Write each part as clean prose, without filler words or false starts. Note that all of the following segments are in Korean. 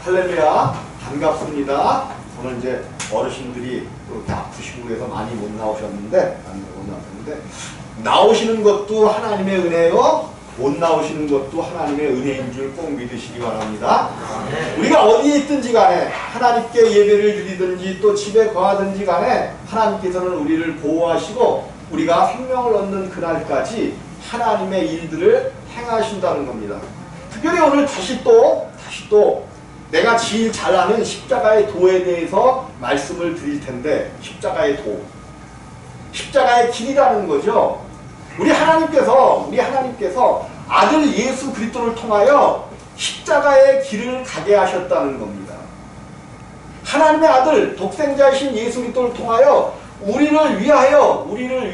할렐루야, 반갑습니다. 오늘 이제 어르신들이 그렇게 아프시고 해서 많이 못 나오셨는데, 나오시는 것도 하나님의 은혜요, 못 나오시는 것도 하나님의 은혜인 줄 꼭 믿으시기 바랍니다. 우리가 어디에 있든지 간에, 하나님께 예배를 드리든지 또 집에 거하든지 간에 하나님께서는 우리를 보호하시고 우리가 생명을 얻는 그날까지 하나님의 일들을 행하신다는 겁니다. 특별히 오늘 다시 또 내가 제일 잘 아는 십자가의 도에 대해서 말씀을 드릴 텐데, 십자가의 도, 십자가의 길이라는 거죠. 우리 하나님께서 아들 예수 그리스도를 통하여 십자가의 길을 가게 하셨다는 겁니다. 하나님의 아들 독생자이신 예수 그리스도를 통하여 우리를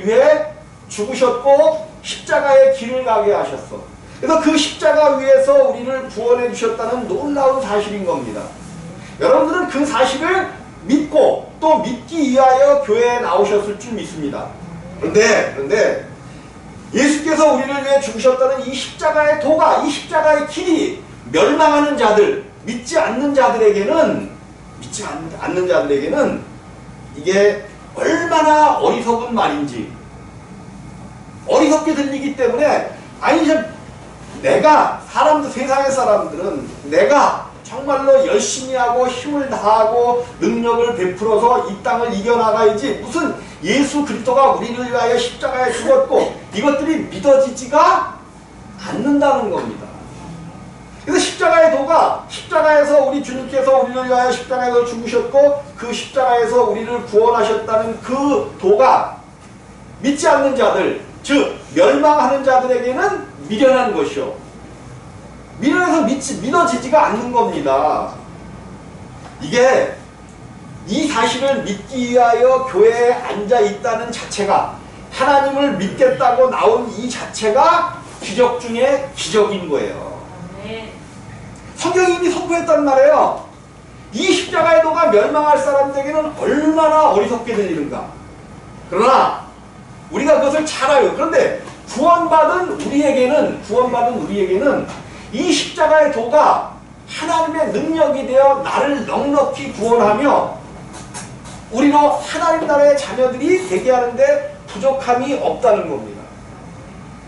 위해 죽으셨고 십자가의 길을 가게 하셨어. 그래서 그 십자가 위에서 우리를 구원해 주셨다는 놀라운 사실인 겁니다. 여러분들은 그 사실을 믿고 또 믿기 위하여 교회에 나오셨을 줄 믿습니다. 그런데 예수께서 우리를 위해 죽으셨다는 이 십자가의 도가, 이 십자가의 길이 멸망하는 자들, 믿지 않는 자들에게는 이게 얼마나 어리석은 말인지, 어리석게 들리기 때문에, 아니 세상의 사람들은 내가 정말로 열심히 하고 힘을 다하고 능력을 베풀어서 이 땅을 이겨나가야지, 무슨 예수 그리스도가 우리를 위하여 십자가에 죽었고, 이것들이 믿어지지가 않는다는 겁니다. 그래서 십자가의 도가, 십자가에서 우리 주님께서 우리를 위하여 십자가에서 죽으셨고 그 십자가에서 우리를 구원하셨다는 그 도가 믿지 않는 자들, 즉 멸망하는 자들에게는 미련한 것이요, 미련해서 믿어지지가 않는 겁니다. 이 사실을 믿기 위하여 교회에 앉아 있다는 자체가, 하나님을 믿겠다고 나온 이 자체가 기적 중에 기적인 거예요. 성경이 이미 선포했단 말이에요. 이 십자가의 도가 멸망할 사람들에게는 얼마나 어리석게 들리는가. 그러나 우리가 그것을 잘 알아요. 그런데 구원받은 우리에게는 이 십자가의 도가 하나님의 능력이 되어 나를 넉넉히 구원하며 우리로 하나님 나라의 자녀들이 되게 하는데 부족함이 없다는 겁니다.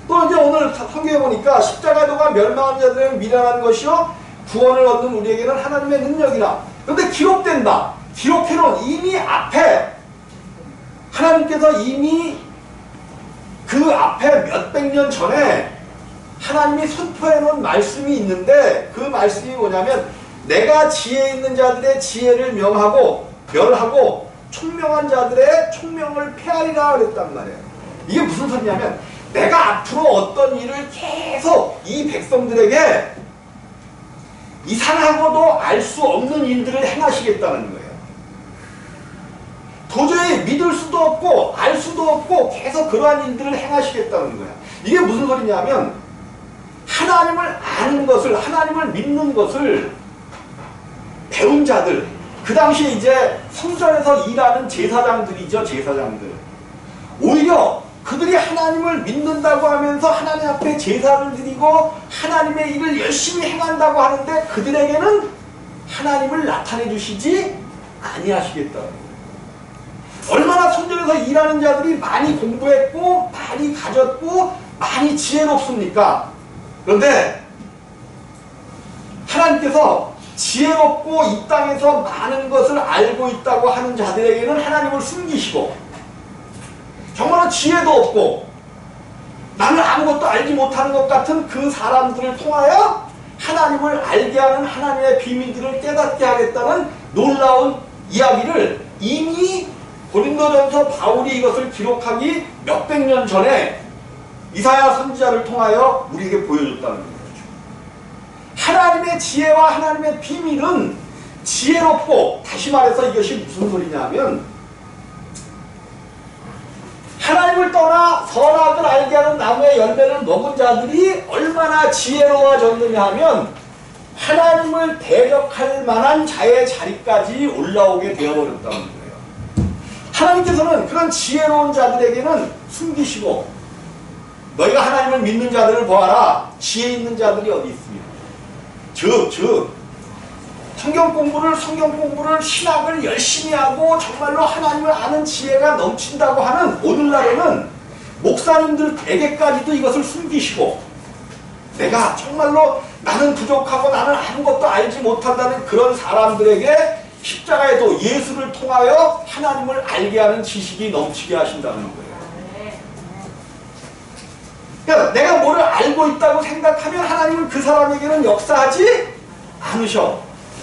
또 이제 오늘 성경에 보니까 십자가의 도가 멸망하는 자들에게는 미련한 것이요 구원을 얻는 우리에게는 하나님의 능력이라. 그런데 기록된다. 기록해놓은 이미 앞에 하나님께서 이미 그 앞에 몇백 년 전에 하나님이 선포해놓은 말씀이 있는데, 그 말씀이 뭐냐면 내가 지혜 있는 자들의 지혜를 멸하고 총명한 자들의 총명을 폐하리라 그랬단 말이에요. 이게 무슨 소리냐면 내가 앞으로 어떤 일을 계속 이 백성들에게 이상하고도 알 수 없는 일들을 행하시겠다는 거예요. 도저히 믿을 수도 없고 알 수도 없고 계속 그러한 일들을 행하시겠다는 거야. 이게 무슨 소리냐면 하나님을 아는 것을, 하나님을 믿는 것을 배운 자들, 그 당시에 이제 성전에서 일하는 제사장들이죠. 제사장들. 오히려 그들이 하나님을 믿는다고 하면서 하나님 앞에 제사를 드리고 하나님의 일을 열심히 행한다고 하는데 그들에게는 하나님을 나타내 주시지 아니하시겠다는 거예요. 얼마나 성전에서 일하는 자들이 많이 공부했고 많이 가졌고 많이 지혜롭습니까? 그런데 하나님께서 지혜롭고 이 땅에서 많은 것을 알고 있다고 하는 자들에게는 하나님을 숨기시고, 정말로 지혜도 없고 나는 아무것도 알지 못하는 것 같은 그 사람들을 통하여 하나님을 알게 하는 하나님의 비밀들을 깨닫게 하겠다는 놀라운 이야기를 이미 고린도전서 바울이 이것을 기록하기 몇백 년 전에 이사야 선지자를 통하여 우리에게 보여줬다는 거죠. 하나님의 지혜와 하나님의 비밀은 지혜롭고, 다시 말해서 이것이 무슨 소리냐면 하나님을 떠나 선악을 알게 하는 나무의 열매를 먹은 자들이 얼마나 지혜로워졌느냐 하면 하나님을 대적할 만한 자의 자리까지 올라오게 되어버렸다는 거예요. 하나님께서는 그런 지혜로운 자들에게는 숨기시고, 너희가 하나님을 믿는 자들을 보아라. 지혜 있는 자들이 어디 있습니까? 즉 성경 공부를 신학을 열심히 하고 정말로 하나님을 아는 지혜가 넘친다고 하는 오늘날에는 목사님들에게까지도 이것을 숨기시고 내가 정말로 나는 부족하고 나는 아무것도 알지 못한다는 그런 사람들에게 십자가에도 예수를 통하여 하나님을 알게 하는 지식이 넘치게 하신다는 거예요. 그러니까 내가 뭐를 알고 있다고 생각하면 하나님은 그 사람에게는 역사하지 않으셔.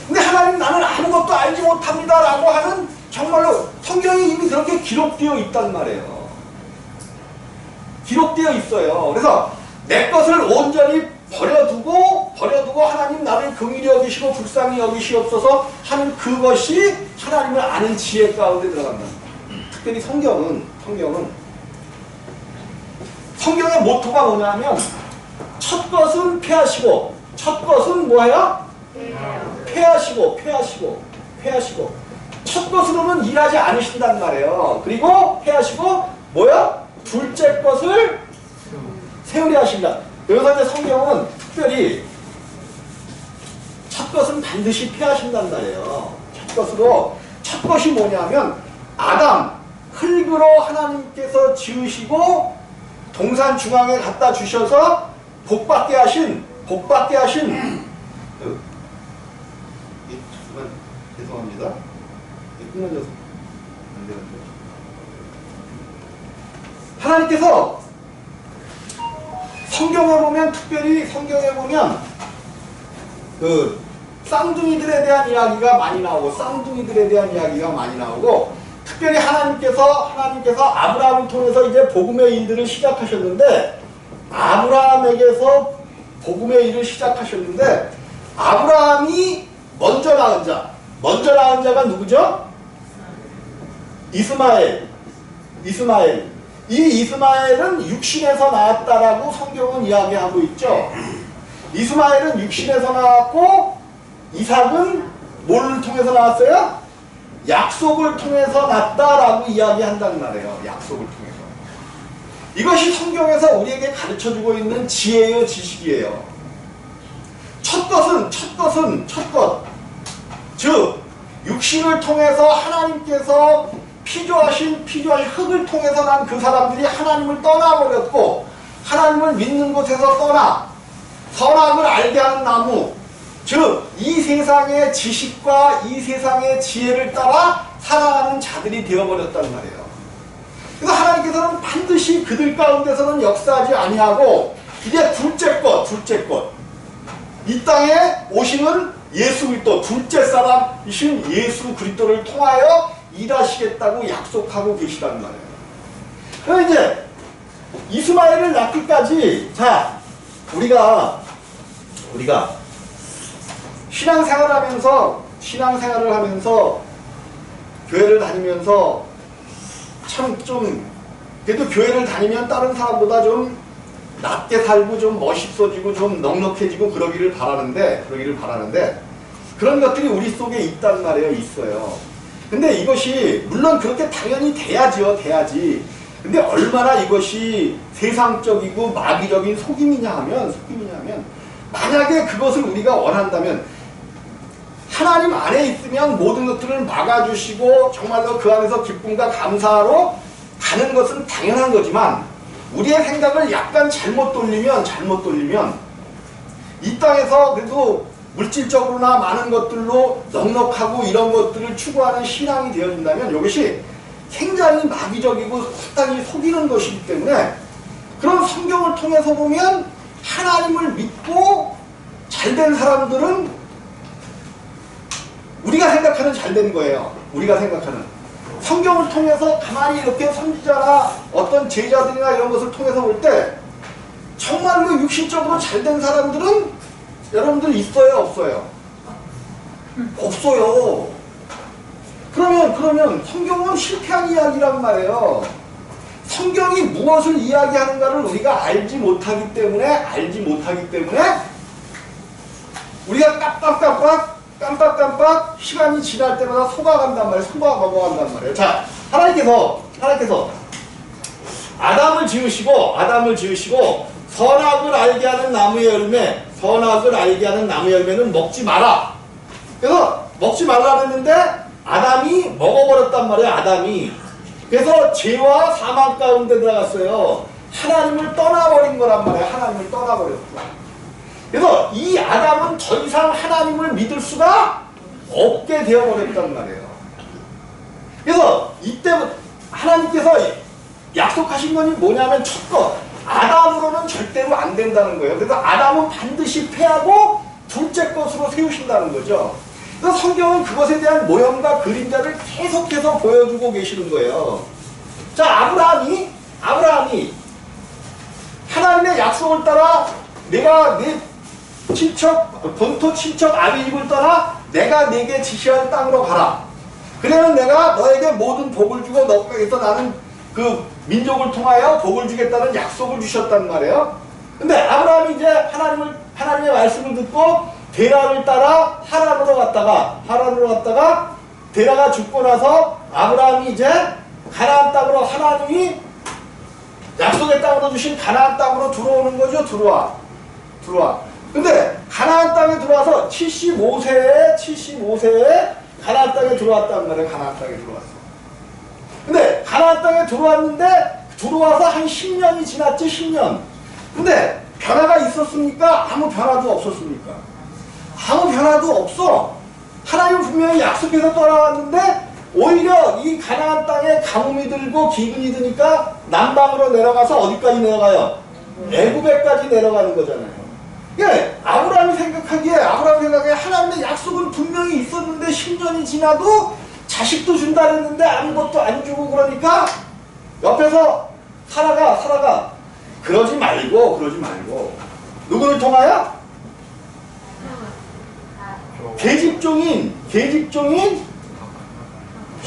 근데 하나님 나는 아무것도 알지 못합니다 라고 하는 정말로 성경이 이미 그렇게 기록되어 있단 말이에요. 기록되어 있어요. 그래서 내 것을 온전히 버려두고 하나님 나를 긍휼히 여기시고 불쌍히 여기시옵소서 하는 그것이 하나님을 아는 지혜 가운데 들어간다. 특별히 성경의 모토가 뭐냐면 첫 것은 패하시고 첫 것은 뭐예요? 패하시고 첫 것으로는 일하지 않으신단 말이에요. 그리고 패하시고 뭐야? 둘째 것을 세우려 하신다. 여기서 이제 성경은 특별히 첫 것은 반드시 패하신단 말이에요. 첫 것이 뭐냐면 아담 흙으로 하나님께서 지으시고 동산 중앙에 갖다 주셔서 복받게 하신 잠깐만 죄송합니다. 끊어져서 안 되는데 하나님께서 특별히 성경에 보면 그 쌍둥이들에 대한 이야기가 많이 나오고 특별히 하나님께서 아브라함을 통해서 이제 복음의 일들을 시작하셨는데 아브라함이 먼저 낳은 자가 누구죠? 이스마엘. 이 이스마엘은 육신에서 나왔다라고 성경은 이야기하고 있죠. 이스마엘은 육신에서 나왔고 이삭은 뭘 통해서 나왔어요? 약속을 통해서 났다라고 이야기한단 말이에요. 약속을 통해서. 이것이 성경에서 우리에게 가르쳐주고 있는 지혜요 지식이에요. 첫 것. 즉 육신을 통해서 하나님께서 피조하신 흙을 통해서 난 그 사람들이 하나님을 떠나버렸고 하나님을 믿는 곳에서 떠나 선악을 알게 하는 나무, 즉 이 세상의 지식과 이 세상의 지혜를 따라 살아가는 자들이 되어버렸단 말이에요. 그래서 하나님께서는 반드시 그들 가운데서는 역사하지 아니하고 이제 둘째 것. 이 땅에 오시는 예수 그리스도 둘째 사람이신 예수 그리스도를 통하여 일하시겠다고 약속하고 계시단 말이에요. 그럼 이제 이스마엘을 낳기까지 자 우리가 신앙생활을 하면서 교회를 다니면서 참 좀 그래도 교회를 다니면 다른 사람보다 좀 낫게 살고 좀 멋있어지고 좀 넉넉해지고 그러기를 바라는데 그런 것들이 우리 속에 있단 말이에요. 있어요. 근데 이것이 물론 그렇게 당연히 돼야지. 근데 얼마나 이것이 세상적이고 마귀적인 속임이냐 하면 만약에 그것을 우리가 원한다면 하나님 안에 있으면 모든 것들을 막아주시고 정말로 그 안에서 기쁨과 감사로 가는 것은 당연한 거지만 우리의 생각을 약간 잘못 돌리면 이 땅에서 그래도 물질적으로나 많은 것들로 넉넉하고 이런 것들을 추구하는 신앙이 되어진다면 이것이 굉장히 마귀적이고 상당히 속이는 것이기 때문에 그런 성경을 통해서 보면 하나님을 믿고 잘된 사람들은 우리가 생각하는 잘된 거예요. 우리가 생각하는 성경을 통해서 가만히 이렇게 선지자나 어떤 제자들이나 이런 것을 통해서 볼 때 정말로 육신적으로 잘된 사람들은 여러분들 있어요? 없어요? 없어요. 그러면 성경은 실패한 이야기란 말이에요. 성경이 무엇을 이야기하는가를 우리가 알지 못하기 때문에 우리가 깜빡 시간이 지날 때마다 속아 넘어간단 말이에요. 자, 하나님께서 아담을 지으시고 선악을 알게 하는 나무의 열매는 먹지 마라. 그래서 먹지 말라 그랬는데 아담이 먹어버렸단 말이에요. 아담이. 그래서 죄와 사망 가운데 들어갔어요. 하나님을 떠나버린 거란 말이에요. 하나님을 떠나버렸고. 그래서 이 아담은 더 이상 하나님을 믿을 수가 없게 되어버렸단 말이에요. 그래서 이때부터 하나님께서 약속하신 것이 뭐냐면 첫 것, 아담으로는 절대로 안 된다는 거예요. 그래서 아담은 반드시 패하고 둘째 것으로 세우신다는 거죠. 그래서 성경은 그것에 대한 모형과 그림자를 계속해서 보여주고 계시는 거예요. 자, 아브라함이 하나님의 약속을 따라 내가 내 친척, 본토 친척 아비집을 떠나 내가 네게 지시한 땅으로 가라. 그래는 내가 너에게 모든 복을 주고 너에게서 나는 그 민족을 통하여 복을 주겠다는 약속을 주셨단 말이에요. 근데 아브라함이 이제 하나님의 말씀을 듣고 데라를 따라 하란으로 갔다가 데라가 죽고 나서 아브라함이 이제 가나안 땅으로 하나님이 약속의 땅으로 주신 가나안 땅으로 들어오는 거죠. 들어와. 근데 가나안 땅에 들어와서 75세에 가나안 땅에 들어왔단 말이에요. 가나안 땅에 들어왔어. 근데 가나안 땅에 들어와서 한 10년이 지났지. 10년. 근데 변화가 있었습니까? 아무 변화도 없었습니까? 아무 변화도 없어. 하나님 분명히 약속해서 떠나왔는데 오히려 이 가나안 땅에 가뭄이 들고 기근이 드니까 남방으로 내려가서 어디까지 내려가요? 애굽에까지 내려가는 거잖아요. 예, 아브라함이 생각하기에 하나님의 약속은 분명히 있었는데 10년이 지나도 자식도 준다 그랬는데 아무것도 안 주고 그러니까 옆에서 사라가 그러지 말고 누구를 통하여? 계집종인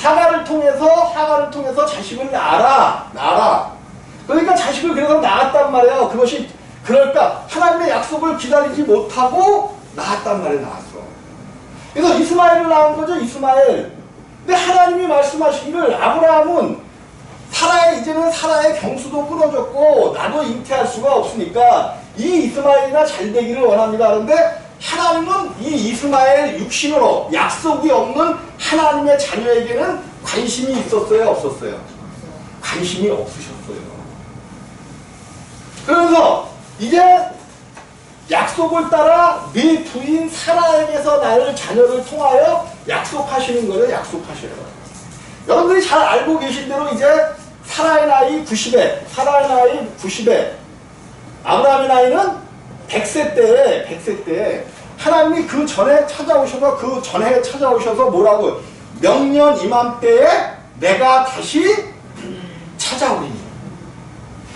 하가를 통해서 자식을 낳아라. 그러니까 자식을 그래서 낳았단 말이에요. 그것이 그럴까? 하나님의 약속을 기다리지 못하고 낳았단 말이에요. 낳았어. 그래서 이스마엘을 낳은 거죠. 이스마엘. 근데 하나님이 말씀하시기를 아브라함은 이제는 사라의 경수도 끊어졌고 나도 잉태할 수가 없으니까 이 이스마엘이나 잘 되기를 원합니다. 그런데 하나님은 이 이스마엘 육신으로 약속이 없는 하나님의 자녀에게는 관심이 있었어요? 없었어요? 관심이 없으셨어요. 그래서 이제 약속을 따라 네 부인 사라에게서 낳을 자녀를 통하여 약속하시는 거예요. 약속하셔요. 여러분들이 잘 알고 계신 대로 이제 사라의 나이 90에 아브라함의 나이는 100세 때에 하나님이 그 전에 찾아오셔서 뭐라고? 명년 이맘때에 내가 다시 찾아오리니.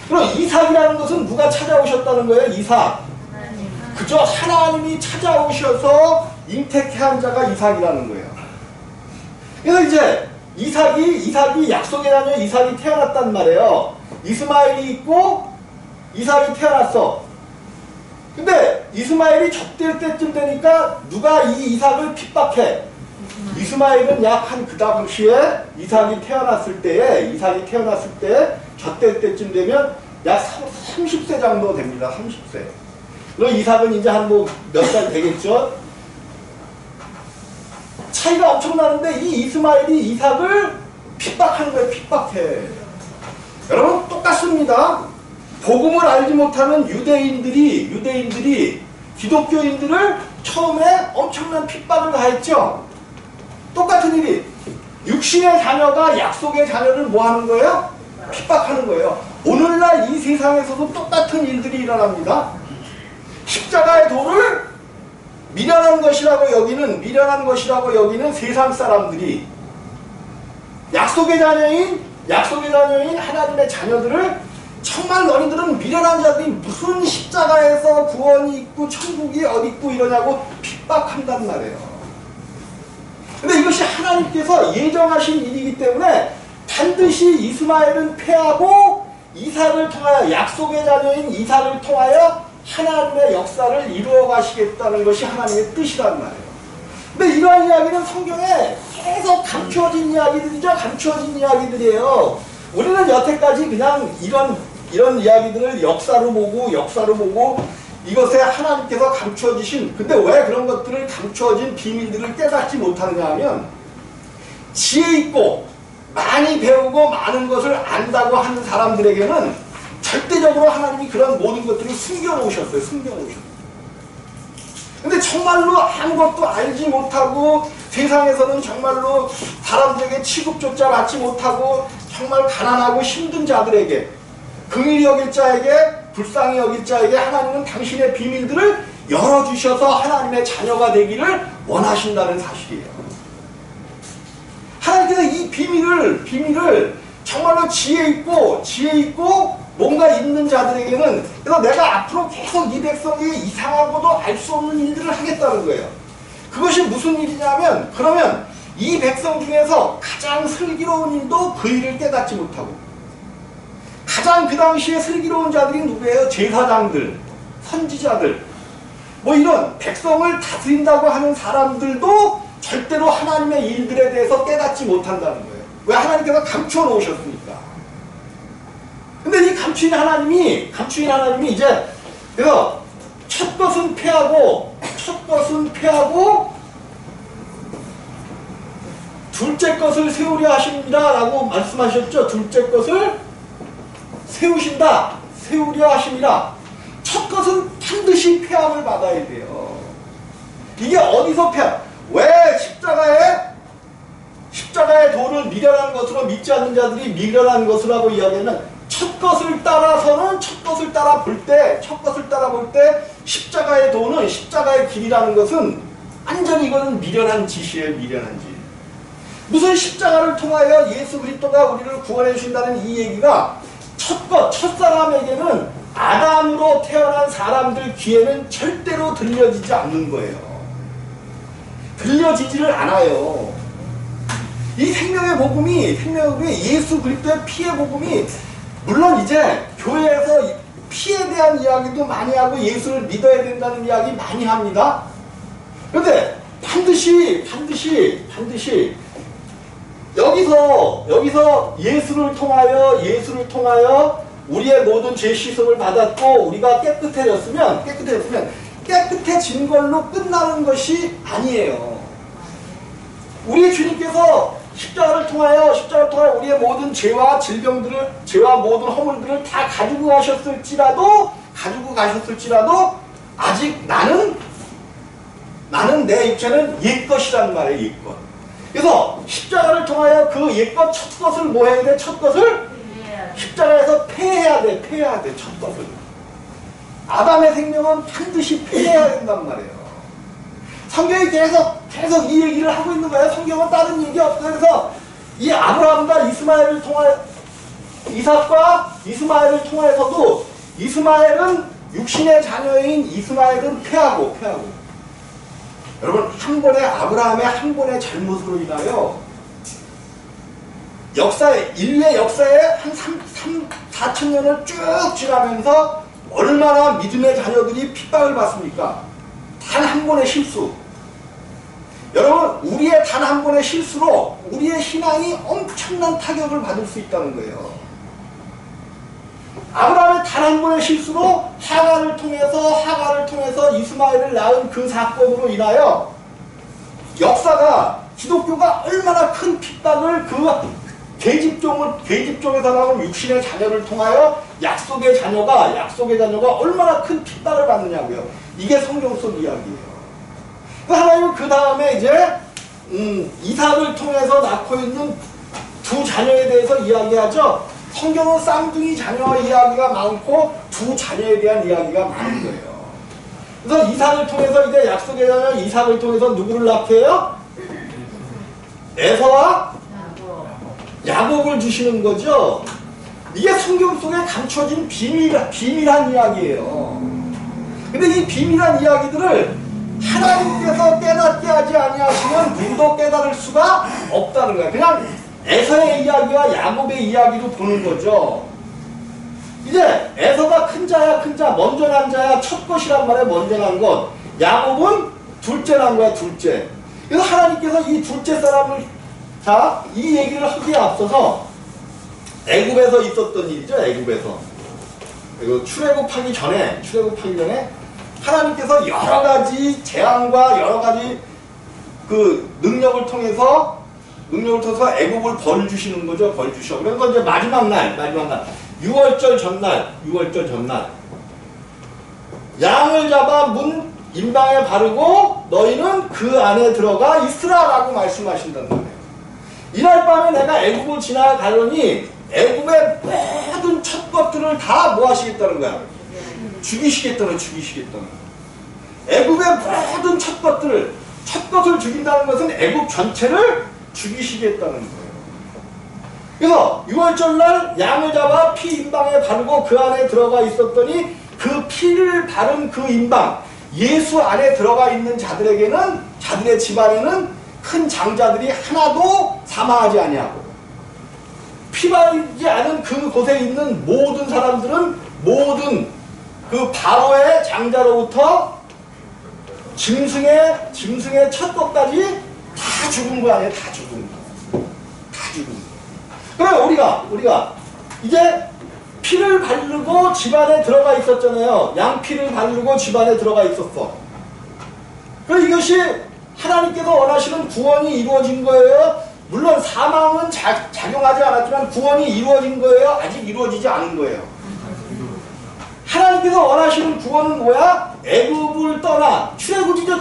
그럼 이삭이라는 것은 누가 찾아오셨다는 거예요? 이삭. 그죠? 하나님이 찾아오셔서 잉태케 한 자가 이삭이라는 거예요. 그래서 이제 이삭이 약속의 자녀 이삭이 태어났단 말이에요. 이스마엘이 있고 이삭이 태어났어. 근데 이스마엘이 젖될 때쯤 되니까 누가 이 이삭을 핍박해. 이스마엘은 약 한 그 당시에 이삭이 태어났을 때 젖될 때쯤 되면 약 30세 정도 됩니다. 30세. 그리고 이삭은 이제 한 몇 살 되겠죠? 차이가 엄청나는데 이 이스마엘이 이삭을 핍박하는 거예요. 핍박해. 여러분 똑같습니다. 복음을 알지 못하는 유대인들이 기독교인들을 처음에 엄청난 핍박을 가했죠. 똑같은 일이 육신의 자녀가 약속의 자녀를 뭐 하는 거예요? 핍박하는 거예요. 오늘날 이 세상에서도 똑같은 일들이 일어납니다. 십자가의 도를 미련한 것이라고 여기는 세상 사람들이 약속의 자녀인 하나님의 자녀들을 정말 너희들은 미련한 자들이 무슨 십자가에서 구원이 있고 천국이 어디 있고 이러냐고 핍박한단 말이에요. 근데 이것이 하나님께서 예정하신 일이기 때문에 반드시 이스마엘은 패하고 이삭을 통하여 약속의 자녀인 이삭을 통하여 하나님의 역사를 이루어 가시겠다는 것이 하나님의 뜻이란 말이에요. 근데 이러한 이야기는 성경에 계속 감추어진 이야기들이에요. 우리는 여태까지 그냥 이런 이야기들을 역사로 보고 이것에 하나님께서 감춰지신, 근데 왜 그런 것들을 감춰진 비밀들을 깨닫지 못하느냐 하면 지혜 있고 많이 배우고 많은 것을 안다고 하는 사람들에게는 절대적으로 하나님이 그런 모든 것들을 숨겨놓으셨어요. 숨겨놓으셨어요. 근데 정말로 아무것도 알지 못하고 세상에서는 정말로 사람들에게 취급조차 받지 못하고 정말 가난하고 힘든 자들에게, 긍휼히 여길 자에게, 불쌍히 여길 자에게 하나님은 당신의 비밀들을 열어주셔서 하나님의 자녀가 되기를 원하신다는 사실이에요. 하나님께서 이 비밀을 정말로 지혜 있고 뭔가 있는 자들에게는, 그래서 내가 앞으로 계속 이 백성이 이상하고도 알 수 없는 일들을 하겠다는 거예요. 그것이 무슨 일이냐면, 그러면 이 백성 중에서 가장 슬기로운 일도 그 일을 깨닫지 못하고, 가장 그 당시에 슬기로운 자들이 누구예요? 제사장들, 선지자들, 뭐 이런 백성을 다스린다고 하는 사람들도 절대로 하나님의 일들에 대해서 깨닫지 못한다는 거예요. 왜? 하나님께서 감춰 놓으셨으니까. 근데 이 감추인 하나님이 이제, 그래서 첫 것은 패하고 둘째 것을 세우려 하십니다 라고 말씀하셨죠. 둘째 것을 세우려 하십니다. 첫 것은 반드시 패함을 받아야 돼요. 이게 어디서 왜 십자가의 도를 미련한 것으로 믿지 않는 자들이 미련한 것이라고 이야기하면, 첫 것을 따라 볼 때 십자가의 도는, 십자가의 길이라는 것은 완전히 이거는 미련한 짓이에요. 미련한 짓. 무슨 십자가를 통하여 예수 그리스도가 우리를 구원해 주신다는 이 얘기가 첫사람에게는, 아담으로 태어난 사람들 귀에는 절대로 들려지지 않는 거예요. 들려지지를 않아요. 이 생명의 복음이 예수 그리스도의 피의 복음이, 물론 이제 교회에서 피에 대한 이야기도 많이 하고 예수를 믿어야 된다는 이야기 많이 합니다. 그런데 반드시 여기서 예수를 통하여 우리의 모든 죄 씻음을 받았고 우리가 깨끗해졌으면 깨끗해진 걸로 끝나는 것이 아니에요. 우리 주님께서 십자가를 통하여 우리의 모든 죄와 모든 허물들을 다 가지고 가셨을지라도 아직 나는 내 육체는 옛것이란 말이에요. 옛것. 그래서 십자가를 통하여 그 옛것 첫 것을 뭐 해야 돼? 첫 것을 십자가에서 폐해야 돼. 첫 것을. 아담의 생명은 반드시 폐해야 된단 말이에요. 성경이 계속 이 얘기를 하고 있는 거예요. 성경은 다른 얘기 없어요. 그래서 이 아브라함과 이스마엘을 통하여, 이삭과 이스마엘을 통해서도, 이스마엘은 육신의 자녀인 이스마엘은 패하고 여러분, 아브라함의 한 번의 잘못으로 인하여 인류의 역사에 한 4,000년을 쭉 지나면서 얼마나 믿음의 자녀들이 핍박을 받습니까? 단 한 번의 실수. 여러분, 우리의 단 한 번의 실수로 우리의 신앙이 엄청난 타격을 받을 수 있다는 거예요. 아브라함의 단 한 번의 실수로 하가를 통해서 이스마엘을 낳은 그 사건으로 인하여 역사가, 기독교가 얼마나 큰 핍박을, 그 계집종에서 나온 육신의 자녀를 통하여 약속의 자녀가 얼마나 큰 핍박을 받느냐고요. 이게 성경 속 이야기예요. 하나님은 그 다음에 이제 이삭을 통해서 낳고 있는 두 자녀에 대해서 이야기하죠. 성경은 쌍둥이 자녀 이야기가 많고 두 자녀에 대한 이야기가 많은 거예요. 그래서 이삭을 통해서, 이제 약속의 자녀 이삭을 통해서 누구를 낳게 해요? 에서와 야곱을 주시는 거죠. 이게 성경 속에 감춰진 비밀한 이야기예요. 근데 이 비밀한 이야기들을 하나님께서 깨닫게 하지 아니하시면 누구도 깨달을 수가 없다는 거예요. 그냥 에서의 이야기와 야곱의 이야기로 보는 거죠. 이제 에서가 큰 자야, 먼저 난 자야, 첫 것이란 말에 먼저 난 것. 야곱은 둘째 난 거야, 둘째. 그래서 하나님께서 이 둘째 사람을, 자, 이 얘기를 하기에 앞서서 애굽에서 있었던 일이죠. 애굽에서. 그리고 출애굽하기 전에 하나님께서 여러 가지 재앙과 여러 가지 그 능력을 통해서 애굽을 벌 주시는 거죠. 벌 주셔. 그래서 이제 마지막 날 6월절 전날 양을 잡아 문 임방에 바르고 너희는 그 안에 들어가 있으라라고 말씀하신단 말이에요. 이날 밤에 내가 애굽을 지나가려니 애굽의 모든 첫 것들을 다 뭐 하시겠다는 거야? 죽이시겠다는 애굽의 모든 첫 것을 죽인다는 것은 애굽 전체를 죽이시겠다는 거예요. 그래서 6월절날 양을 잡아 피 임방에 바르고 그 안에 들어가 있었더니 그 피를 바른 그 임방 예수 안에 들어가 있는 자들의 집안에는 큰 장자들이 하나도 사망하지 아니하고 피 바르지 않은 그곳에 있는 모든 사람들은 모든 그 바로의 장자로부터 짐승의 첫 것까지 다 죽은 거 아니에요? 다 죽은 거. 그럼 우리가 이제 피를 바르고 집안에 들어가 있었잖아요. 양피를 바르고 집안에 들어가 있었어. 그럼 이것이 하나님께서 원하시는 구원이 이루어진 거예요? 물론 사망은 작용하지 않았지만 구원이 이루어진 거예요? 아직 이루어지지 않은 거예요. 하나님께서 원하시는 구원은 뭐야? 애굽을 떠나 출애굽이죠.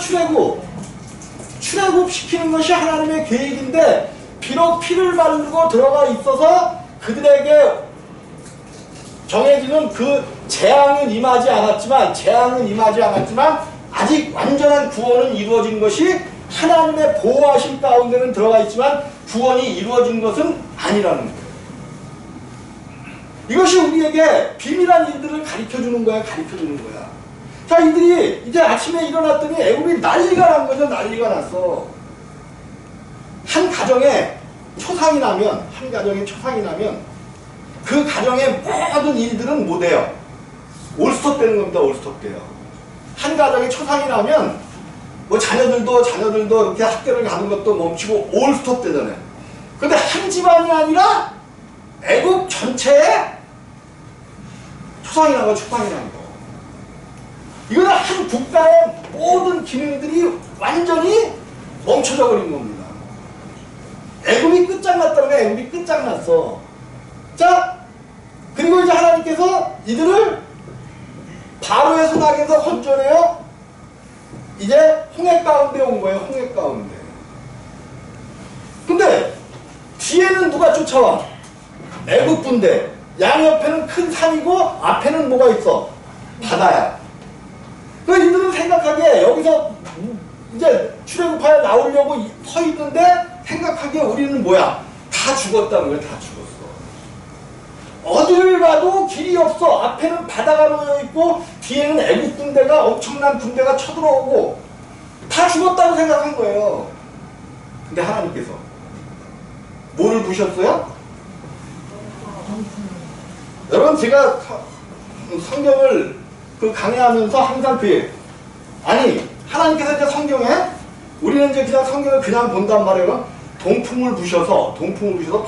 출애굽시키는 것이 하나님의 계획인데 비록 피를 바르고 들어가 있어서 그들에게 정해지는 그 재앙은 임하지 않았지만 아직 완전한 구원은 이루어진 것이 하나님의 보호하심 가운데는 들어가 있지만 구원이 이루어진 것은 아니라는 거예요. 이것이 우리에게 비밀한 일들을 가르쳐주는 거야. 자, 이들이 이제 아침에 일어났더니 애굽이 난리가 난 거죠. 난리가 났어. 한 가정에 초상이 나면 그 가정의 모든 일들은 못 해요. 올스톱 되는 겁니다. 올스톱 돼요. 한 가정에 초상이 나면 뭐 자녀들도 이렇게 학교를 가는 것도 멈추고 올스톱 되잖아요. 근데 한 집안이 아니라 애굽 전체에 초상이 난 거. 이거는 한 국가의 모든 기능들이 완전히 멈춰져 버린 겁니다. 애굽이 끝장났다는 거야. 애굽이 끝장났어. 자, 그리고 이제 하나님께서 이들을 바로의 손아귀에서 건져내어 이제 홍해 가운데 온 거예요. 홍해 가운데. 근데 뒤에는 누가 쫓아와? 애굽 군대. 양옆에는 큰 산이고 앞에는 뭐가 있어? 바다야. 그래서 이들은 생각하기에 여기서 이제 출애굽하여 나오려고 서 있는데 생각하기에 우리는 뭐야? 다 죽었다는 거야. 다 죽었어. 어디를 가도 길이 없어. 앞에는 바다가 놓여 있고 뒤에는 애국 군대가 엄청난 군대가 쳐들어오고 다 죽었다고 생각한 거예요. 근데 하나님께서 뭐를 부셨어요? 여러분, 제가 성경을 강의하면서 항상 하나님께서 이제 성경에 우리는 이제 그냥 성경을 그냥 본단 말이에요. 동풍을 부셔서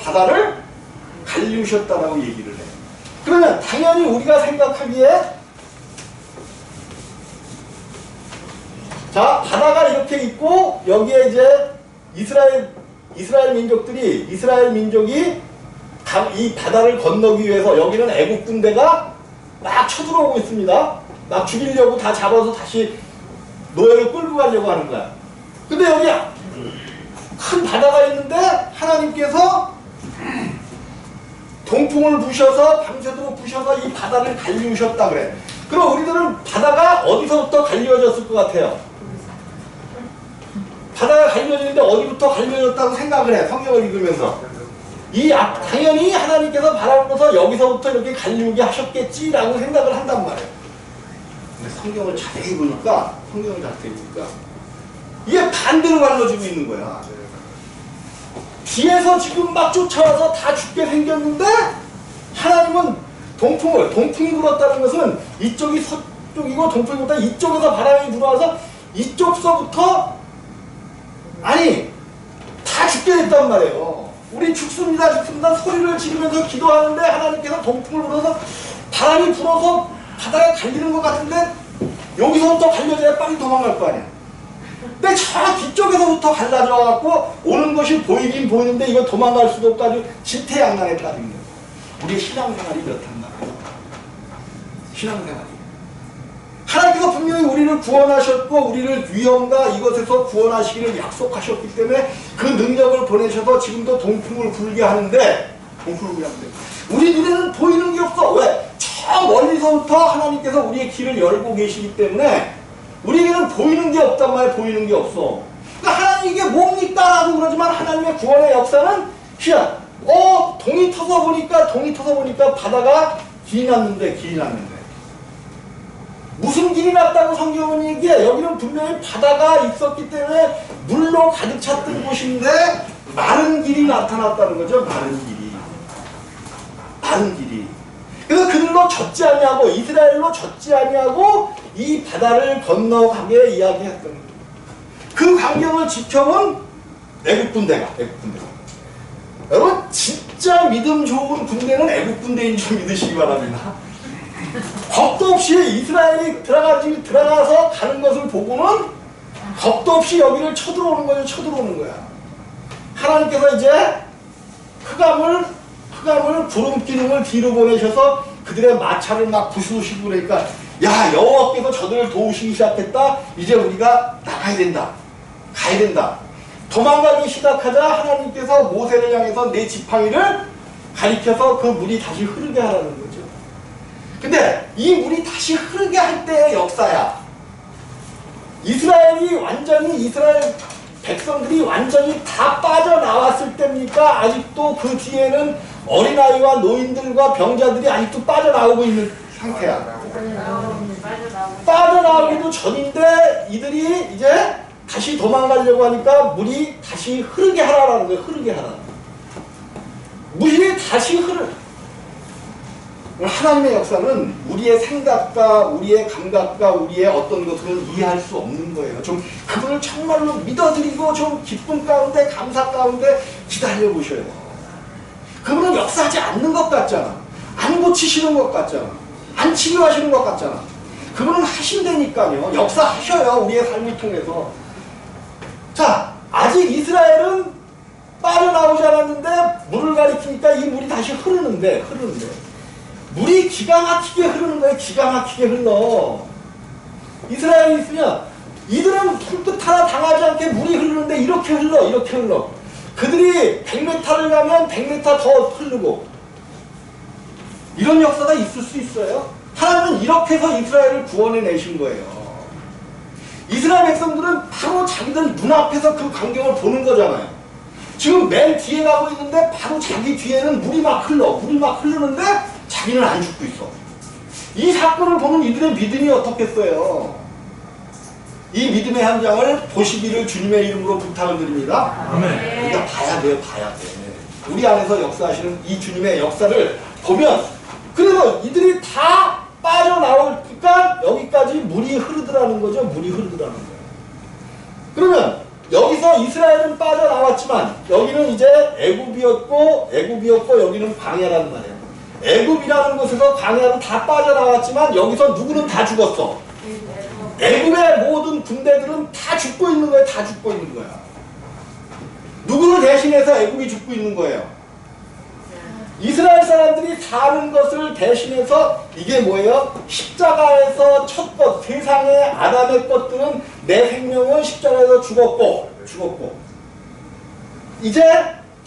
바다를 갈리우셨다라고 얘기를 해요. 그러면 당연히 우리가 생각하기에 자, 바다가 이렇게 있고 여기에 이제 이스라엘 민족이 이 바다를 건너기 위해서 여기는 애국 군대가 막 쳐들어오고 있습니다. 막 죽이려고 다 잡아서 다시 노예로 끌고 가려고 하는 거야. 근데 여기 큰 바다가 있는데 하나님께서 동풍을 부셔서 밤새도록 부셔서 이 바다를 갈리우셨다 그래. 그럼 우리들은 바다가 어디서부터 갈리워졌을 것 같아요? 바다가 갈리워지는데 어디부터 갈리워졌다고 생각을 해. 성경을 읽으면서. 당연히 하나님께서 바라보면서 여기서부터 이렇게 갈리우게 하셨겠지라고 생각을 한단 말이에요. 근데 성경을 자세히 보니까 이게 반대로 갈라지고 있는 거야. 뒤에서 지금 막 쫓아와서 다 죽게 생겼는데 하나님은 동풍이 불었다는 것은 이쪽이 서쪽이고 동풍이 불었다 이쪽에서 바람이 불어와서 이쪽서부터 다 죽게 됐단 말이에요. 우리 죽습니다 소리를 지르면서 기도하는데 하나님께서 동풍을 불어서 바람이 불어서 바다에 갈리는 것 같은데 여기서부터 갈려져야 빨리 도망갈 거 아니야. 근데 저 뒤쪽에서부터 갈라져갖고 오는 것이 보이긴 보이는데 이거 도망갈 수도 없고 아주 진퇴양난에 빠진 거예요. 우리의 신앙생활이 그렇단 말이에요. 신앙생활이. 하나님께서 분명히 우리를 구원하셨고 우리를 위험과 이것에서 구원하시기를 약속하셨기 때문에 그 능력을 보내셔서 지금도 동풍을 불게 하는데 우리 눈에는 보이는 게 없어. 왜? 저 멀리서부터 하나님께서 우리의 길을 열고 계시기 때문에 우리에게는 보이는 게 없단 말이야. 보이는 게 없어. 그러니까 하나님 이게 뭡니까? 라고 그러지만 하나님의 구원의 역사는 그냥 동이 터서 보니까 바다가 길이 났는데 무슨 길이 났다고 성경은 얘기해? 여기는 분명히 바다가 있었기 때문에 물로 가득 찼던 곳인데 마른 길이 나타났다는 거죠. 마른 길이. 그래서 그들로 젖지 아니하고 이스라엘로 젖지 아니하고 이 바다를 건너가게 이야기했던 거예요. 그 광경을 지켜본 애국 군대가. 여러분 진짜 믿음 좋은 군대는 애국 군대인 줄 믿으시기 바랍니다. 겁도 없이 이스라엘이 들어가서 가는 것을 보고는 겁도 없이 여기를 쳐들어오는 거야. 하나님께서 이제 흑암을 구름기둥을 뒤로 보내셔서 그들의 마차를 막 부수시고 그러니까 야 여호와께서 저들을 도우시기 시작했다. 이제 우리가 나가야 된다. 가야 된다. 도망가기 시작하자 하나님께서 모세를 향해서 내 지팡이를 가리켜서 그 물이 다시 흐르게 하라는 거죠. 근데 이 물이 다시 흐르게 할 때의 역사야. 이스라엘 백성들이 완전히 다 빠져나왔을 때입니까? 아직도 그 뒤에는 어린아이와 노인들과 병자들이 아직도 빠져나오고 있는 상태야. 빠져나오기도 전인데 이들이 이제 다시 도망가려고 하니까 물이 다시 흐르게 하라는 거예요. 물이 다시 하나님의 역사는 우리의 생각과 우리의 감각과 우리의 어떤 것들은 이해할 수 없는 거예요. 좀 그분을 정말로 믿어드리고 좀 기쁨 가운데 감사 가운데 기다려 보셔요. 그분은 역사하지 않는 것 같잖아. 안 고치시는 것 같잖아. 안 치료하시는 것 같잖아. 그분은 하신다니까요. 역사하셔요. 우리의 삶을 통해서. 자, 아직 이스라엘은 빠져나오지 않았는데 물을 가리키니까 이 물이 다시 흐르는데 물이 기가 막히게 흐르는 거예요. 기가 막히게 흘러. 이스라엘이 있으면 이들은 손끝 하나 당하지 않게 물이 흐르는데 이렇게 흘러. 그들이 100m를 가면 100m 더 흐르고. 이런 역사가 있을 수 있어요. 하나님은 이렇게 해서 이스라엘을 구원해내신 거예요. 이스라엘 백성들은 바로 자기들 눈앞에서 그 광경을 보는 거잖아요. 지금 맨 뒤에 가고 있는데 바로 자기 뒤에는 물이 막 흐르는데 자기는 안 죽고 있어. 이 사건을 보는 이들의 믿음이 어떻겠어요? 이 믿음의 현장을 보시기를 주님의 이름으로 부탁을 드립니다. 우리가 봐야 돼. 우리 안에서 역사하시는 이 주님의 역사를 보면 그래서 이들이 다 빠져나오니까 여기까지 물이 흐르더라는 거죠. 그러면 여기서 이스라엘은 빠져나왔지만 여기는 이제 애굽이었고 여기는 광야라는 말이에요. 애굽이라는 곳에서 광야로 다 빠져나왔지만 여기서 누구는 다 죽었어. 애굽의 모든 군대들은 다 죽고 있는 거야. 누구를 대신해서 애굽이 죽고 있는 거예요. 이스라엘 사람들이 사는 것을 대신해서 이게 뭐예요? 십자가에서 첫 것, 세상의 아담의 것들은 내 생명은 십자가에서 죽었고 이제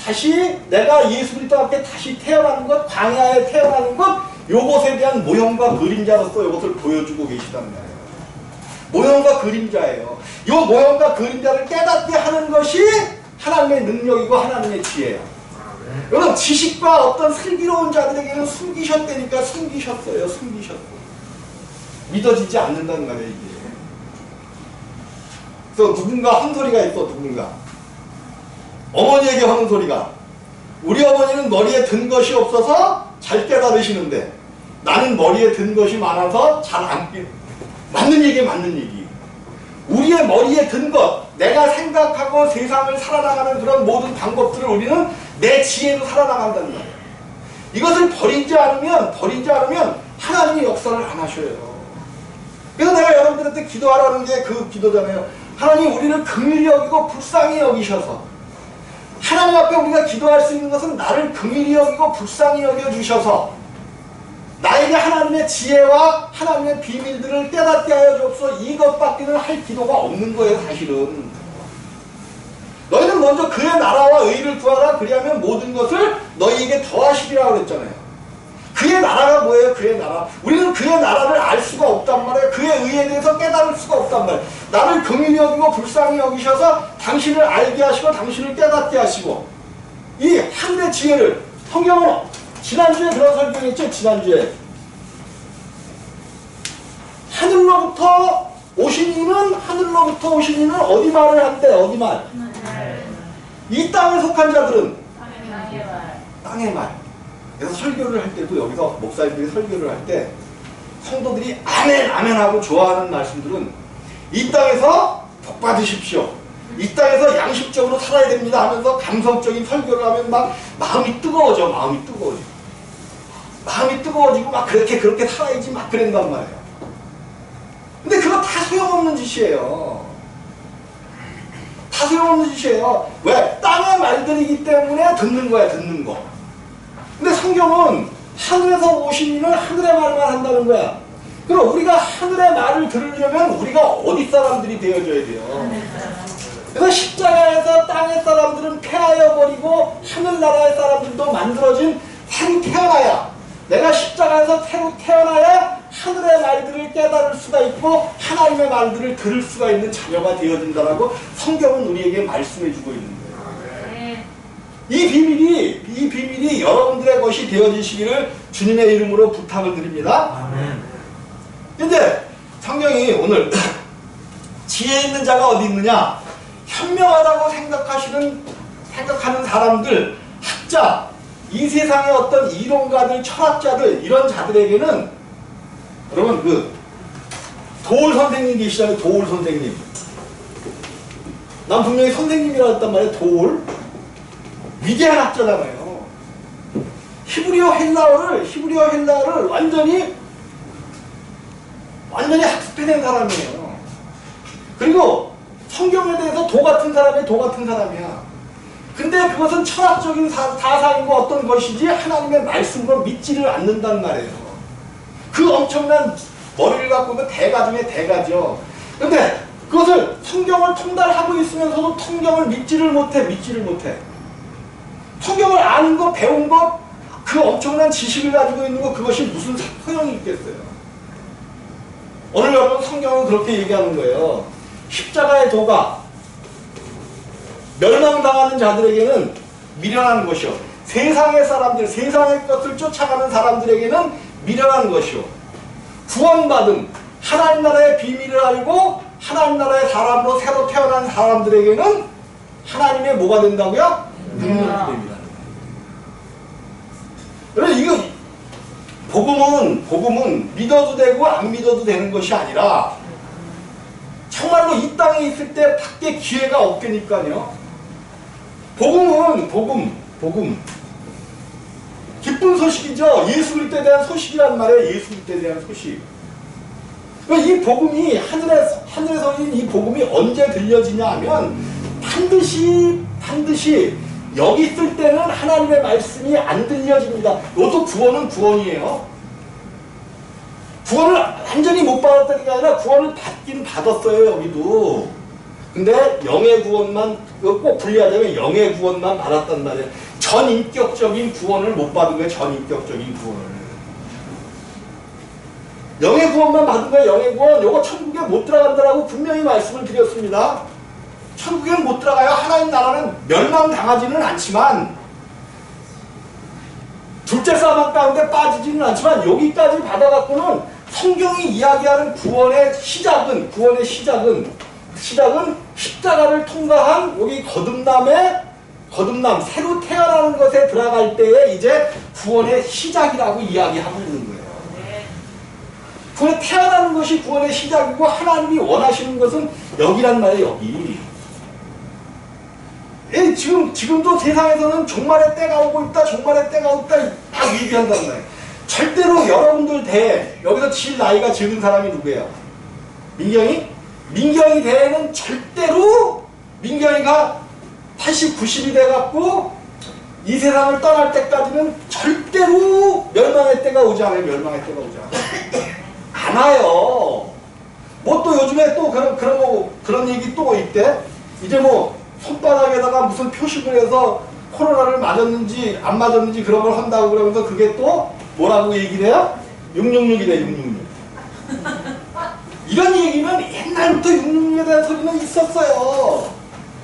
다시 내가 예수 그리스도와 함께 다시 태어나는 것, 광야에 태어나는 것, 요것에 대한 모형과 그림자로서 이것을 보여주고 계시단 말이에요. 모형과 그림자예요. 이 모형과 그림자를 깨닫게 하는 것이 하나님의 능력이고 하나님의 지혜예요. 여러분 지식과 어떤 슬기로운 자들에게는 숨기셨다니까 숨기셨어요. 믿어지지 않는다는 말이에요. 이게. 그래서 누군가 한 소리가 있어. 어머니에게 하는 소리가 우리 어머니는 머리에 든 것이 없어서 잘 깨달으시는데 나는 머리에 든 것이 많아서 잘 안 깨. 맞는 얘기. 우리의 머리에 든 것, 내가 생각하고 세상을 살아나가는 그런 모든 방법들을 우리는 내 지혜로 살아나간다는 거예요. 이것을 버리지 않으면 하나님이 역사를 안 하셔요. 그래서 내가 여러분들한테 기도하라는 게 그 기도잖아요. 하나님 우리를 긍휼히 여기고 불쌍히 여기셔서, 하나님 앞에 우리가 기도할 수 있는 것은 나를 긍휼히 여기고 불쌍히 여겨주셔서 나에게 하나님의 지혜와 하나님의 비밀들을 깨닫게 하여 주옵소서. 이것밖에는 할 기도가 없는 거예요. 사실은 너희는 먼저 그의 나라와 의를 구하라. 그리하면 모든 것을 너희에게 더하시리라 그랬잖아요. 그의 나라가 뭐예요? 그의 나라. 우리는 그의 나라를 알 수가 없단 말이에요. 그의 의에 대해서 깨달을 수가 없단 말이에요. 나를 긍휼히 여기고 불쌍히 여기셔서 당신을 알게 하시고 당신을 깨닫게 하시고, 이 하늘의 지혜를, 성경은 지난주에 그런 설명했죠. 지난주에 하늘로부터 오신 이는 어디 말을 한대? 어디 말? 이 땅에 속한 자들은 땅의 말. 그래서 설교를 할 때도 여기서 목사님들이 설교를 할 때 성도들이 아멘 아멘 하고 좋아하는 말씀들은 이 땅에서 복 받으십시오, 이 땅에서 양식적으로 살아야 됩니다 하면서 감성적인 설교를 하면 막 마음이 뜨거워져. 마음이 뜨거워지고 막 그렇게 살아야지 막 그런단 말이에요. 근데 그거 다 소용없는 짓이에요. 다 소용없는 짓이에요. 왜? 땅의 말들이기 때문에 듣는 거야. 듣는 거. 근데 성경은 하늘에서 오신 이는 하늘의 말만 한다는 거야. 그럼 우리가 하늘의 말을 들으려면 우리가 어디 사람들이 되어줘야 돼요. 그래서 십자가에서 땅의 사람들은 폐하여 버리고 하늘나라의 사람들도 만들어진, 새로 태어나야, 내가 십자가에서 새로 태어나야 하늘의 말들을 깨달을 수가 있고 하나님의 말들을 들을 수가 있는 자녀가 되어진다라고 성경은 우리에게 말씀해주고 있는 거예요. 이 비밀이 여러분들의 것이 되어지시기를 주님의 이름으로 부탁을 드립니다. 근데 성경이 오늘 지혜 있는 자가 어디 있느냐? 현명하다고 생각하는 사람들, 학자, 이 세상의 어떤 이론가들, 철학자들, 이런 자들에게는, 여러분 그 도울 선생님 계시잖아요. 도울 선생님. 난 분명히 선생님이라고 했단 말이에요. 도울. 위대한 학자잖아요. 히브리어 헬라어를 완전히 학습해낸 사람이에요. 그리고 성경에 대해서 도 같은 사람이야. 근데 그것은 철학적인 사상이고 어떤 것이지 하나님의 말씀으로 믿지를 않는단 말이에요. 그 엄청난 머리를 갖고 있는 대가 중에 대가죠. 근데 그것을 성경을 통달하고 있으면서도 성경을 믿지를 못해. 성경을 아는 것, 배운 것, 그 엄청난 지식을 가지고 있는 것, 그것이 무슨 소용이 있겠어요. 오늘 여러분 성경은 그렇게 얘기하는 거예요. 십자가의 도가 멸망당하는 자들에게는 미련한 것이요, 세상의 사람들, 세상의 것을 쫓아가는 사람들에게는 미련한 것이요, 구원받은 하나님 나라의 비밀을 알고 하나님 나라의 사람으로 새로 태어난 사람들에게는 하나님의 뭐가 된다고요? 능력이 됩니다. 그래서 이거 복음은 믿어도 되고 안 믿어도 되는 것이 아니라 정말로 이 땅에 있을 때 밖에 기회가 없겠니까요. 복음 기쁜 소식이죠. 예수 그리스도에 대한 소식이란 말이에요. 예수 그리스도에 대한 소식. 이 복음이 하늘에서 이 복음이 언제 들려지냐 하면 반드시 여기 있을 때는 하나님의 말씀이 안 들려집니다. 이것도 구원은 구원이에요. 구원을 완전히 못 받았다는 게 아니라 구원을 받긴 받았어요. 여기도. 근데 영의 구원만, 꼭 분리하자면 영의 구원만 받았단 말이에요. 전인격적인 구원을 못 받은 거예요. 전인격적인 구원을. 영의 구원만 받은 거예요. 영의 구원. 요거 천국에 못 들어간다라고 분명히 말씀을 드렸습니다. 천국에는 못 들어가요. 하나님 나라는 멸망당하지는 않지만, 둘째 사망 가운데 빠지지는 않지만, 여기까지 받아갖고는 성경이 이야기하는 구원의 시작은 십자가를 통과한 여기 거듭남, 새로 태어나는 것에 들어갈 때에 이제 구원의 시작이라고 이야기하고 있는 거예요. 구원에 태어나는 것이 구원의 시작이고, 하나님이 원하시는 것은 여기란 말이에요. 여기. 지금도 세상에서는 종말의 때가 오고 있다, 막 얘기한단 말이에요. 절대로 여러분들 여기서 제일 나이가 적은 사람이 누구예요? 민경이 대에는 절대로 민경이가 80, 90이 돼갖고 이 세상을 떠날 때까지는 절대로 멸망의 때가 오지 않아요. 멸망의 때가 오지 않아요. 안 와요. 뭐 또 요즘에 또 그런 얘기 또 있대. 이제 뭐 손바닥에다가 무슨 표식을 해서 코로나를 맞았는지 안 맞았는지 그런 걸 한다고 그러면서 그게 또 뭐라고 얘기를 해요? 666이래 666. 이런 얘기는 옛날부터 666에 대한 소리는 있었어요.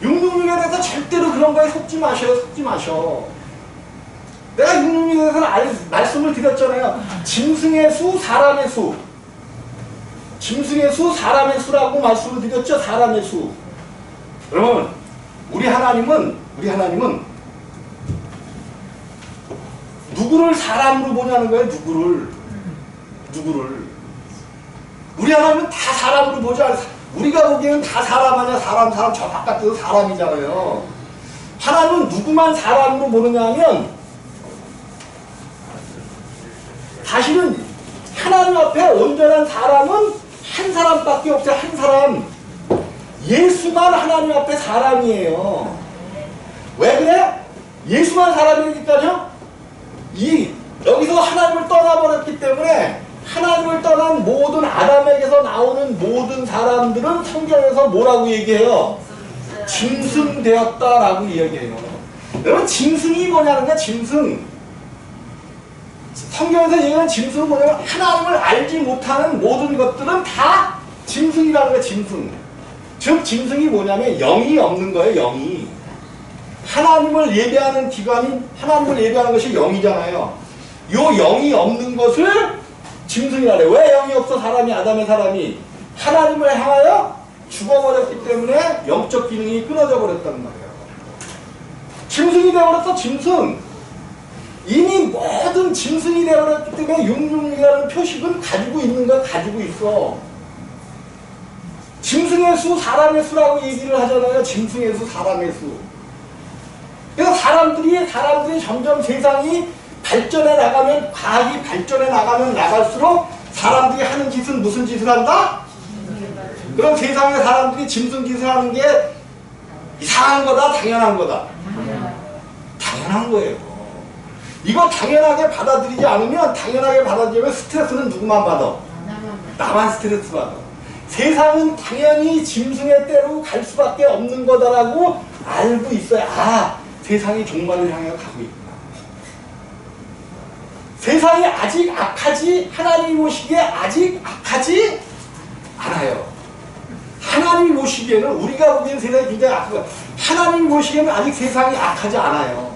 666에 대해서 절대로 그런 거에 속지 마셔요. 속지 마셔. 내가 666에 대해서는 말씀을 드렸잖아요. 짐승의 수, 사람의 수. 짐승의 수, 사람의 수라고 말씀을 드렸죠. 사람의 수. 여러분, 우리 하나님은 누구를 사람으로 보냐는 거예요. 누구를. 우리 하나님은 다 사람으로 보지 않아요. 우리가 보기에는 다 사람 아니야. 사람 저 바깥에도 사람이잖아요. 하나님은 누구만 사람으로 보느냐 하면 사실은 하나님 앞에 온전한 사람은 한 사람밖에 없어요. 한 사람. 예수만 하나님 앞에 사람이에요. 왜 그래? 예수만 사람이니까요. 여기서 하나님을 떠나버렸기 때문에 하나님을 떠난 모든 아담에게서 나오는 모든 사람들은 성경에서 뭐라고 얘기해요? 짐승되었다라고 얘기해요. 여러분 짐승이 뭐냐는 거야. 짐승. 성경에서 얘기하는 짐승은 뭐냐면 하나님을 알지 못하는 모든 것들은 다 짐승이라는 거예요. 짐승. 즉 짐승이 뭐냐면 영이 없는 거예요. 영이. 하나님을 예배하는 기관인 하나님을 예배하는 것이 영이잖아요. 요 영이 없는 것을 짐승이라래. 왜 영이 없어? 아담의 사람이 하나님을 향하여 죽어버렸기 때문에 영적 기능이 끊어져 버렸단 말이에요. 짐승이 되어버렸어. 짐승. 이미 모든 짐승이 되어버렸기 때문에 666이라는 표식은 가지고 있는 걸 가지고 있어. 짐승의 수, 사람의 수라고 얘기를 하잖아요. 짐승의 수, 사람의 수. 그래서 사람들이 점점 세상이 발전해 나가면, 과학이 발전해 나가면 나갈수록 사람들이 하는 짓은 무슨 짓을 한다? 그럼 세상에 사람들이 짐승 짓을 하는 게 이상한 거다, 당연한 거다? 당연한 거예요. 이거 당연하게 받아들이지 않으면, 당연하게 받아들이면 스트레스는 누구만 받아? 나만 스트레스 받아. 세상은 당연히 짐승의 때로 갈 수밖에 없는 거다라고 알고 있어요. 아, 세상이 종말을 향해 가고 있구나. 세상이 아직 악하지, 하나님이 보시기에 아직 악하지 않아요. 하나님이 보시기에는, 우리가 보기에는 세상이 굉장히 악하고, 하나님이 보시기에는 아직 세상이 악하지 않아요.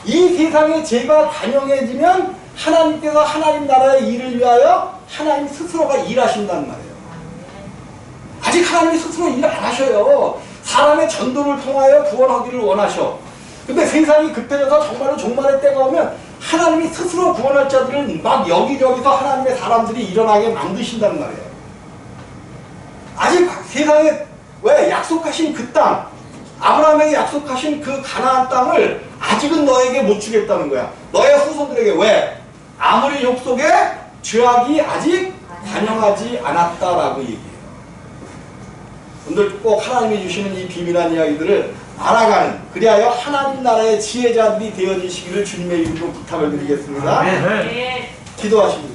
이 세상에 죄가 관영해지면 하나님께서 하나님 나라의 일을 위하여 하나님 스스로가 일하신단 말이에요. 아직 하나님이 스스로 일 안 하셔요. 사람의 전도를 통하여 구원하기를 원하셔. 근데 세상이 급해져서 정말로 종말의 때가 오면 하나님이 스스로 구원할 자들을 막 여기저기서 하나님의 사람들이 일어나게 만드신단 말이에요. 아직 세상에 왜 약속하신 그 땅, 아브라함에게 약속하신 그 가나안 땅을 아직은 너에게 못 주겠다는 거야. 너의 후손들에게. 왜? 아무리 욕 속에 죄악이 아직 관영하지 않았다라고 얘기해요. 오늘 꼭 하나님이 주시는 이 비밀한 이야기들을 알아가는, 그리하여 하나님 나라의 지혜자들이 되어지시기를 주님의 이름으로 부탁을 드리겠습니다. 기도하십니다.